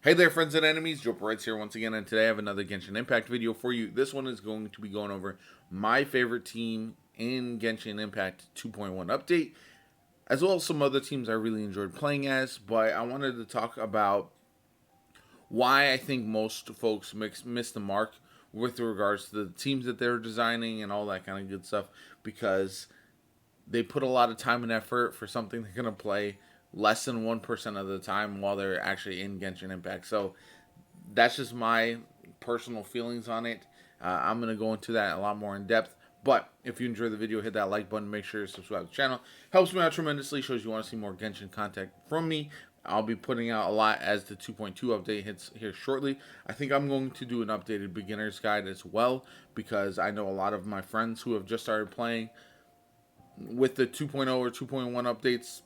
Hey there, friends and enemies. JoPaWrites here once again, and today I have another Genshin Impact video for you. This one is going to be going over my favorite team in Genshin Impact 2.1 update, as well as some other teams I really enjoyed playing as. But I wanted to talk about why I think most folks miss the mark with regards to the teams that they're designing and all that kind of good stuff, because they put a lot of time and effort for something they're going to play less than 1% of the time while they're actually in Genshin Impact. So that's just my personal feelings on it. I'm going to go into that a lot more in depth. But if you enjoy the video, hit that like button. Make sure to subscribe to the channel. Helps me out tremendously. Shows you want to see more Genshin content from me. I'll be putting out a lot as the 2.2 update hits here shortly. I think I'm going to do an updated beginner's guide as well, because I know a lot of my friends who have just started playing with the 2.0 or 2.1 updates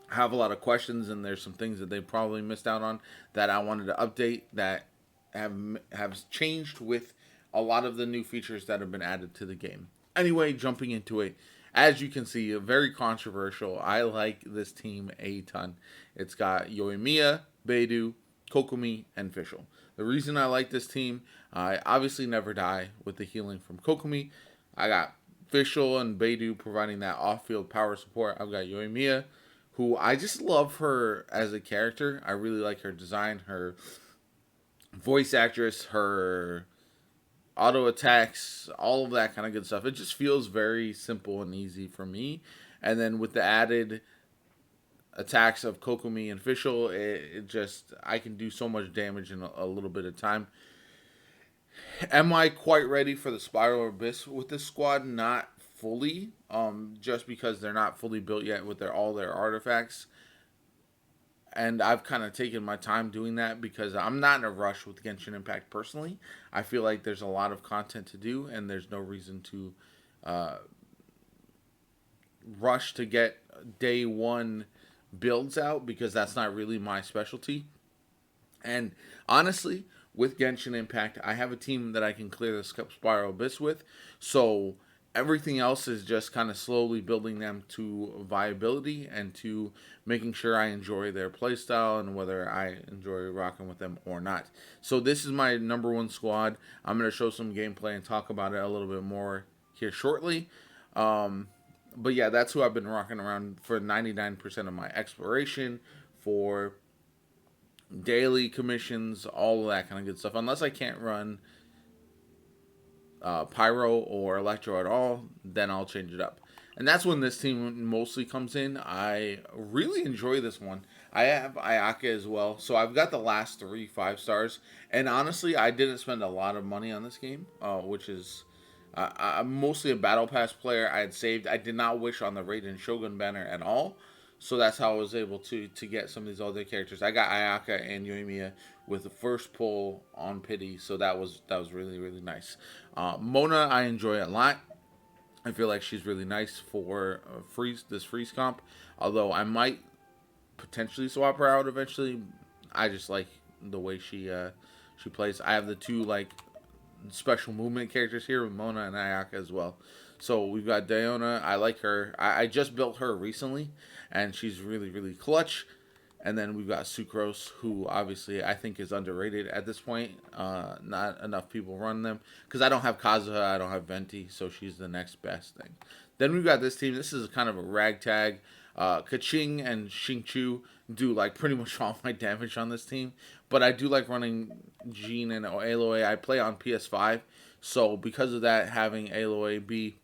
have a lot of questions, and there's some things that they probably missed out on that I wanted to update that have changed with a lot of the new features that have been added to the game. Anyway, jumping into it, as you can see, very controversial. I like this team a ton. It's got Yoimiya, Beidou, Kokomi, and Fischl. The reason I like this team, I obviously never die with the healing from Kokomi. I got Fischl and Beidou providing that off-field power support. I've got Yoimiya, who I just love her as a character. I really like her design, her voice actress, her auto attacks, all of that kind of good stuff. It just feels very simple and easy for me. And then with the added attacks of Kokomi and Fischl, it just, I can do so much damage in a little bit of time. Am I quite ready for the Spiral Abyss with this squad? Not fully, just because they're not fully built yet with all their artifacts. And I've kind of taken my time doing that because I'm not in a rush with Genshin Impact personally. I feel like there's a lot of content to do, and there's no reason to uh, rush to get day one builds out, because that's not really my specialty. And honestly, with Genshin Impact, I have a team that I can clear the Spiral Abyss with. So everything else is just kind of slowly building them to viability and to making sure I enjoy their playstyle and whether I enjoy rocking with them or not. So this is my number one squad. I'm going to show some gameplay and talk about it a little bit more here shortly. But yeah, that's who I've been rocking around for 99% of my exploration, for daily commissions, all of that kind of good stuff. Unless I can't run Pyro or Electro at all, then I'll change it up. And that's when this team mostly comes in. I really enjoy this one. I have Ayaka as well, so I've got the last 3 5-stars. And honestly, I didn't spend a lot of money on this game, which is I'm mostly a battle pass player. I had saved. I did not wish on the Raiden Shogun banner at all. So that's how I was able to get some of these other characters. I got Ayaka and Yoimiya with the first pull on pity, so that was really really nice. Mona I enjoy a lot. I feel like she's really nice for this freeze comp. Although I might potentially swap her out eventually. I just like the way she plays. I have the two like special movement characters here with Mona and Ayaka as well. So we've got Diona. I like her. I just built her recently, and she's really, really clutch. And then we've got Sucrose, who obviously I think is underrated at this point. Not enough people run them because I don't have Kazuha, I don't have Venti, so she's the next best thing. Then we've got this team. This is kind of a ragtag. Kaching and Xingqiu do like pretty much all my damage on this team, but I do like running Jean and Aloy. I play on PS5, so because of that, having Aloy be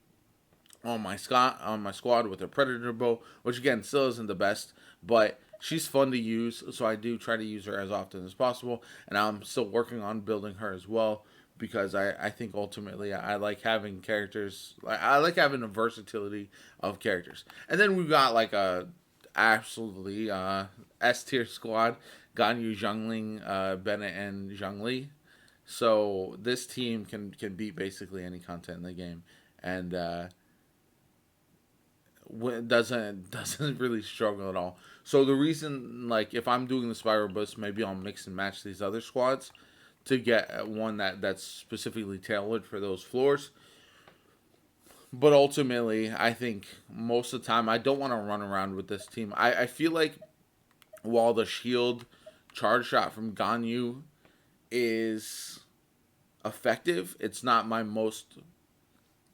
on my squad with her Predator bow, which again still isn't the best, but she's fun to use, so I do try to use her as often as possible, and I'm still working on building her as well, because I think ultimately I like having characters. I like having a versatility of characters. And then we've got like a absolutely S tier squad: Ganyu, Zhongling, Bennett, and Zhongli. So this team can beat basically any content in the game, and doesn't really struggle at all. So the reason, like, if I'm doing the Spiral Boost, maybe I'll mix and match these other squads to get one that's specifically tailored for those floors. But ultimately, I think most of the time I don't want to run around with this team. I feel like while the shield charge shot from Ganyu is effective. It's not my most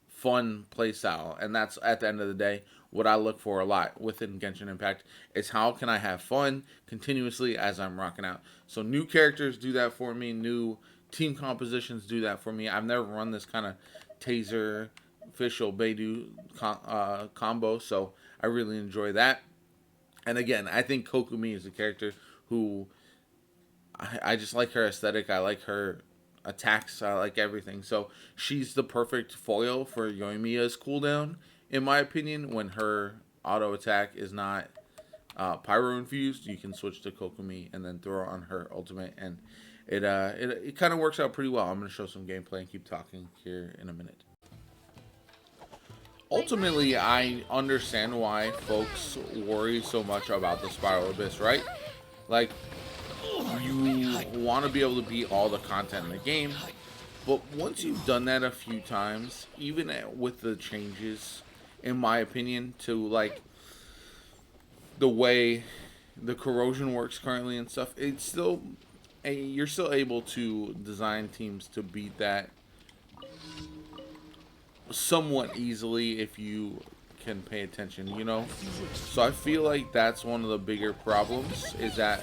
fun playstyle, and that's at the end of the day what I look for a lot within Genshin Impact is how can I have fun continuously as I'm rocking out. So new characters do that for me, new team compositions do that for me. I've never run this kind of taser official Beidou combo, so I really enjoy that. And again, I think Kokumi is a character who I just like her aesthetic. I like her attacks. I like everything. So she's the perfect foil for Yoimiya's cooldown, in my opinion. When her auto attack is not pyro infused, you can switch to Kokumi and then throw on her ultimate, and it kind of works out pretty well. I'm going to show some gameplay and keep talking here in a minute. Ultimately, I understand why folks worry so much about the Spiral Abyss, right? Like, you want to be able to beat all the content in the game, but once you've done that a few times, even with the changes, in my opinion, to like the way the corrosion works currently and stuff, it's still you're still able to design teams to beat that somewhat easily if you can pay attention, you know? So I feel like that's one of the bigger problems, is that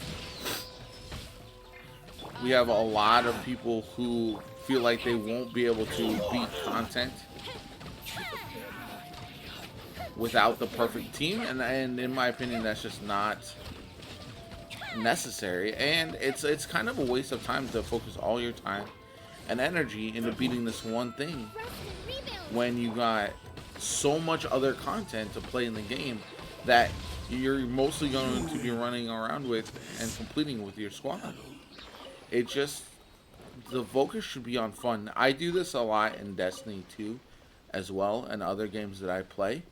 we have a lot of people who feel like they won't be able to beat content without the perfect team, and in my opinion that's just not necessary, and it's kind of a waste of time to focus all your time and energy into beating this one thing when you got so much other content to play in the game that you're mostly going to be running around with and completing with your squad. It just, the focus should be on fun. I do this a lot in Destiny 2 as well, and other games that I play,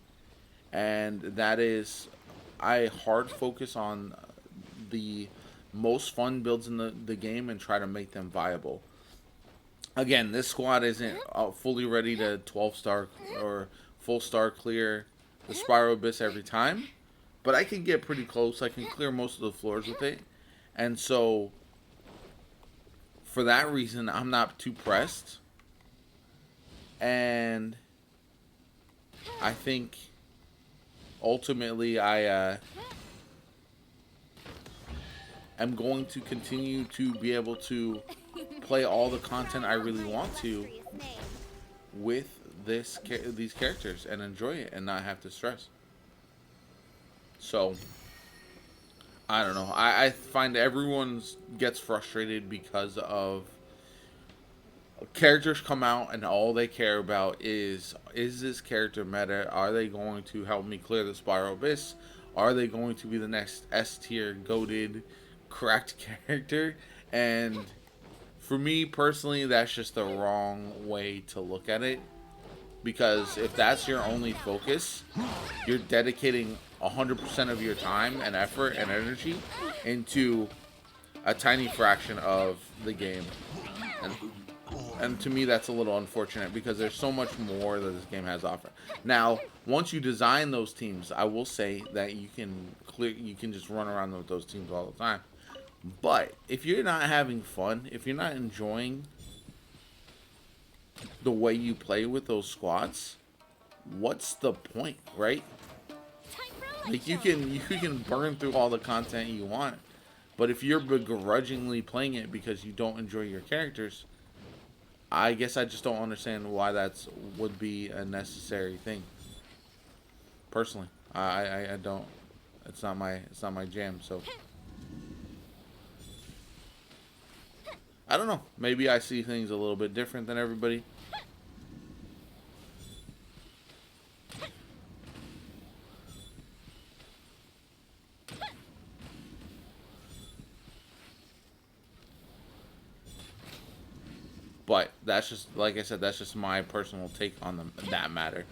and that is, I hard focus on the most fun builds in the game and try to make them viable. Again, this squad isn't fully ready to 12-star or full star clear the Spiral Abyss every time, but I can get pretty close. I can clear most of the floors with it, and so for that reason, I'm not too pressed, and I think ultimately I am going to continue to be able to play all the content I really want to with these characters and enjoy it and not have to stress. So I don't know. I find everyone gets frustrated because of characters come out and all they care about is this character meta? Are they going to help me clear the Spiral Abyss? Are they going to be the next S tier goated cracked character? And for me personally, that's just the wrong way to look at it, because if that's your only focus, you're dedicating 100% of your time and effort and energy into a tiny fraction of the game, and to me that's a little unfortunate, because there's so much more that this game has to offer. Now, once you design those teams, I will say that you can just run around with those teams all the time. But if you're not having fun, if you're not enjoying the way you play with those squads, what's the point, right? Like, you can burn through all the content you want, but if you're begrudgingly playing it because you don't enjoy your characters, I guess I just don't understand why would be a necessary thing. Personally, I don't. It's not my jam. So I don't know. Maybe I see things a little bit different than everybody. But that's just, like I said, that's just my personal take on that matter.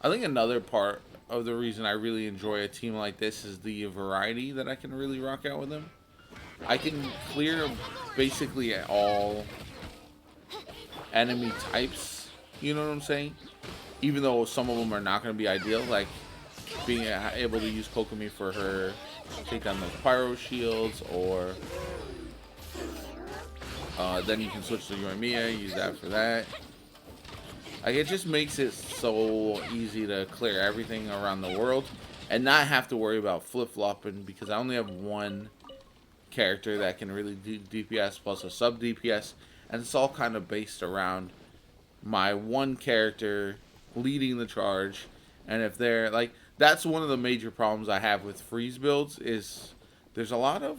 I think another part of the reason I really enjoy a team like this is the variety that I can really rock out with them. I can clear basically all enemy types, you know what I'm saying? Even though some of them are not going to be ideal, like being able to use Kokumi for her take down those pyro shields, or then you can switch to Yoimiya, use that for that. Like, it just makes it so easy to clear everything around the world and not have to worry about flip-flopping, because I only have one character that can really do DPS plus a sub DPS, and it's all kind of based around my one character leading the charge. And if they're like, that's one of the major problems I have with freeze builds, is there's a lot of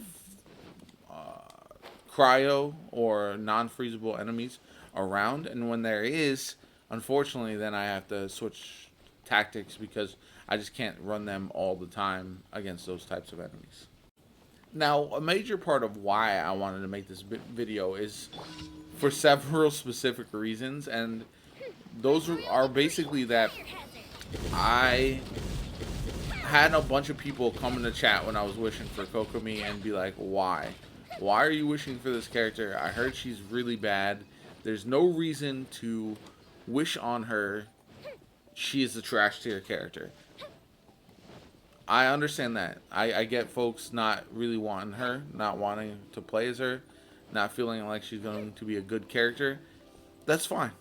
cryo or non-freezable enemies around, and when there is, unfortunately, then I have to switch tactics, because I just can't run them all the time against those types of enemies. Now, a major part of why I wanted to make this video is for several specific reasons, and those are basically that I had a bunch of people come in the chat when I was wishing for Kokomi and be like, why? Why are you wishing for this character? I heard she's really bad. There's no reason to wish on her. She is a trash tier character. I understand that. I get folks not really wanting her, not wanting to play as her, not feeling like she's going to be a good character. That's fine.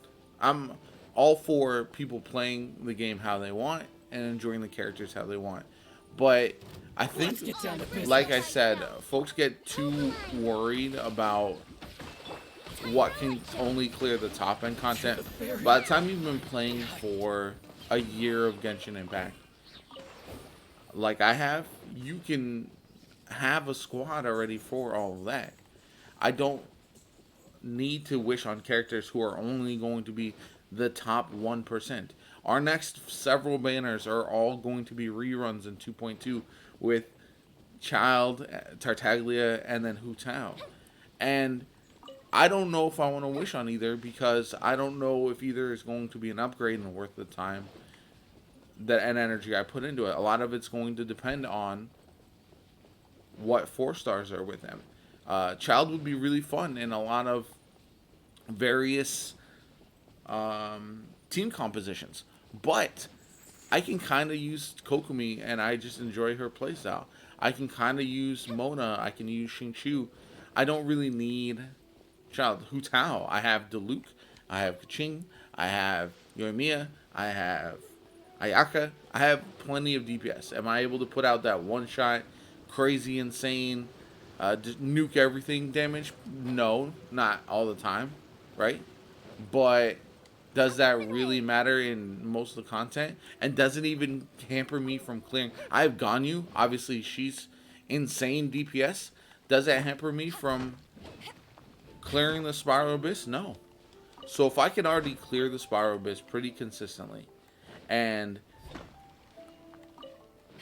I'm all for people playing the game how they want and enjoying the characters how they want. But I think, like I said, folks get too worried about what can only clear the top end content. By the time you've been playing for a year of Genshin Impact, like I have, you can have a squad already for all of that. I don't need to wish on characters who are only going to be the top 1%. Our next several banners are all going to be reruns in 2.2 with Child, Tartaglia, and then Hu Tao. And I don't know if I want to wish on either, because I don't know if either is going to be an upgrade and worth the time and energy I put into it. A lot of it's going to depend on what 4 stars are with them. Child would be really fun in a lot of various team compositions, but I can kind of use Kokomi, and I just enjoy her playstyle. I can kind of use Mona. I can use Xingqiu. I don't really need Child. Hu Tao. I have Diluc. I have Keqing. I have Yoimiya. I have Ayaka. I have plenty of DPS. Am I able to put out that one shot, crazy, insane, nuke everything damage? No, not all the time, right? But does that really matter in most of the content? And does it even hamper me from clearing? I have Ganyu. Obviously, she's insane DPS. Does that hamper me from clearing the Spiral Abyss? No. So if I can already clear the Spiral Abyss pretty consistently, and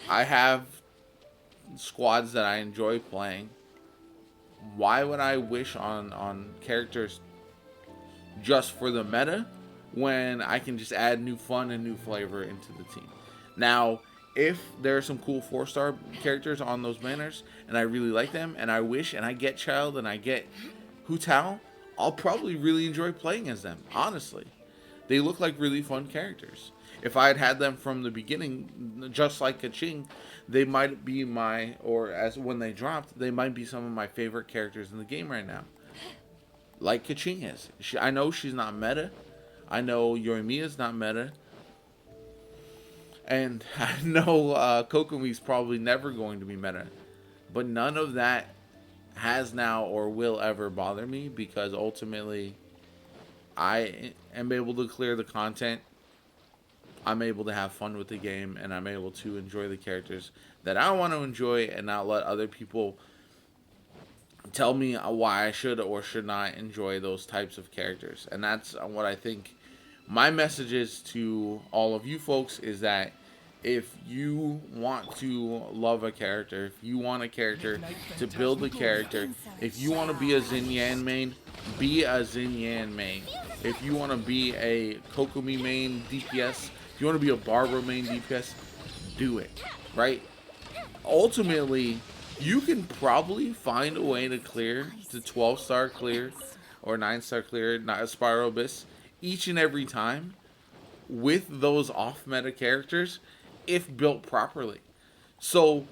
I have squads that I enjoy playing, why would I wish on characters just for the meta when I can just add new fun and new flavor into the team? Now, if there are some cool 4-star characters on those banners and I really like them, and I wish, and I get Child and I get Hu Tao, I'll probably really enjoy playing as them, honestly. They look like really fun characters. If I had had them from the beginning, just like Keqing, they might be or as when they dropped, they might be some of my favorite characters in the game right now. Like Keqing is. I know she's not meta. I know Yoimiya's not meta. And I know Kokomi's probably never going to be meta. But none of that has now or will ever bother me, because ultimately I am able to clear the content. I'm able to have fun with the game, and I'm able to enjoy the characters that I want to enjoy, and not let other people tell me why I should or should not enjoy those types of characters. And that's what I think my message is to all of you folks, is that if you want to love a character, if you want a character to build a character, if you want to be a Xinyan main, be a Xinyan main. If you want to be a Kokomi main DPS, if you want to be a Barbara main DPS, do it, right? Ultimately, you can probably find a way to clear the 12-star clear or 9-star clear, not a Spiral Abyss, each and every time with those off-meta characters if built properly. So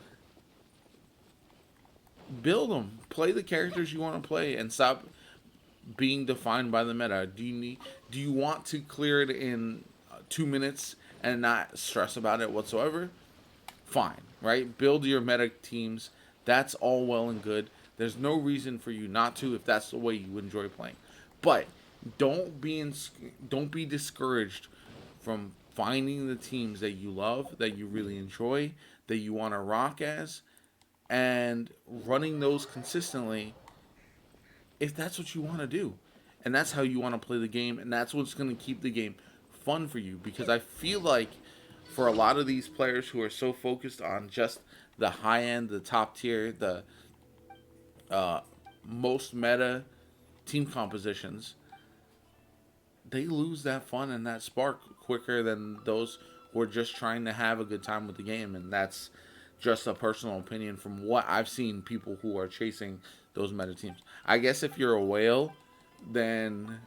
build them, play the characters you want to play, and stop being defined by the meta. Do you want to clear it in 2 minutes and not stress about it whatsoever? Fine, right? Build your meta teams. That's all well and good. There's no reason for you not to if that's the way you enjoy playing. But don't be discouraged from finding the teams that you love, that you really enjoy, that you want to rock as, and running those consistently if that's what you want to do. And that's how you want to play the game, and that's what's going to keep the game fun for you. Because I feel like for a lot of these players who are so focused on just the high end, the top tier, the uh, most meta team compositions, they lose that fun and that spark quicker than those who are just trying to have a good time with the game. And that's just a personal opinion from what I've seen people who are chasing those meta teams. I guess if you're a whale, then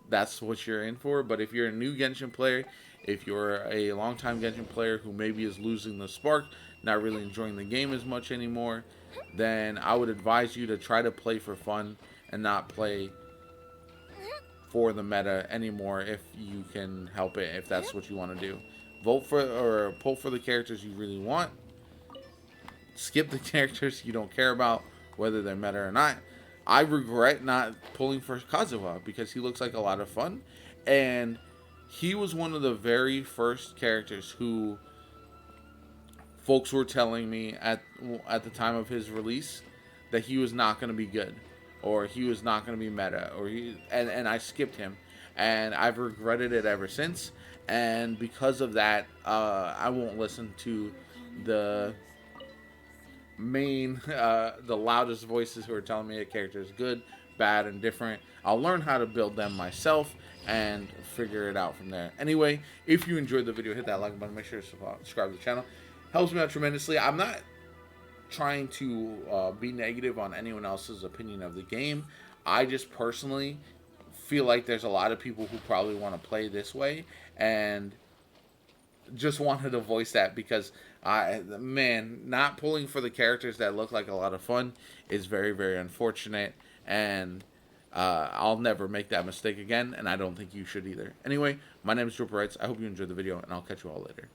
that's what you're in for. But if you're a new Genshin player, if you're a longtime Genshin player who maybe is losing the spark, not really enjoying the game as much anymore, then I would advise you to try to play for fun and not play for the meta anymore if you can help it, if that's what you want to do. Vote for or pull for the characters you really want. Skip the characters you don't care about, whether they're meta or not. I regret not pulling for Kazuha because he looks like a lot of fun, and he was one of the very first characters who folks were telling me at the time of his release that he was not going to be good, or he was not going to be meta, or and I skipped him, and I've regretted it ever since. And because of that, I won't listen to the the loudest voices who are telling me a character is good, bad, and different. I'll learn how to build them myself and figure it out from there. Anyway, if you enjoyed the video, hit that like button. Make sure to subscribe to the channel. Helps me out tremendously. I'm not trying to be negative on anyone else's opinion of the game. I just personally feel like there's a lot of people who probably want to play this way, and just wanted to voice that because not pulling for the characters that look like a lot of fun is very, very unfortunate, and I'll never make that mistake again, and I don't think you should either. Anyway, my name is JoPaWrites. I hope you enjoyed the video, and I'll catch you all later.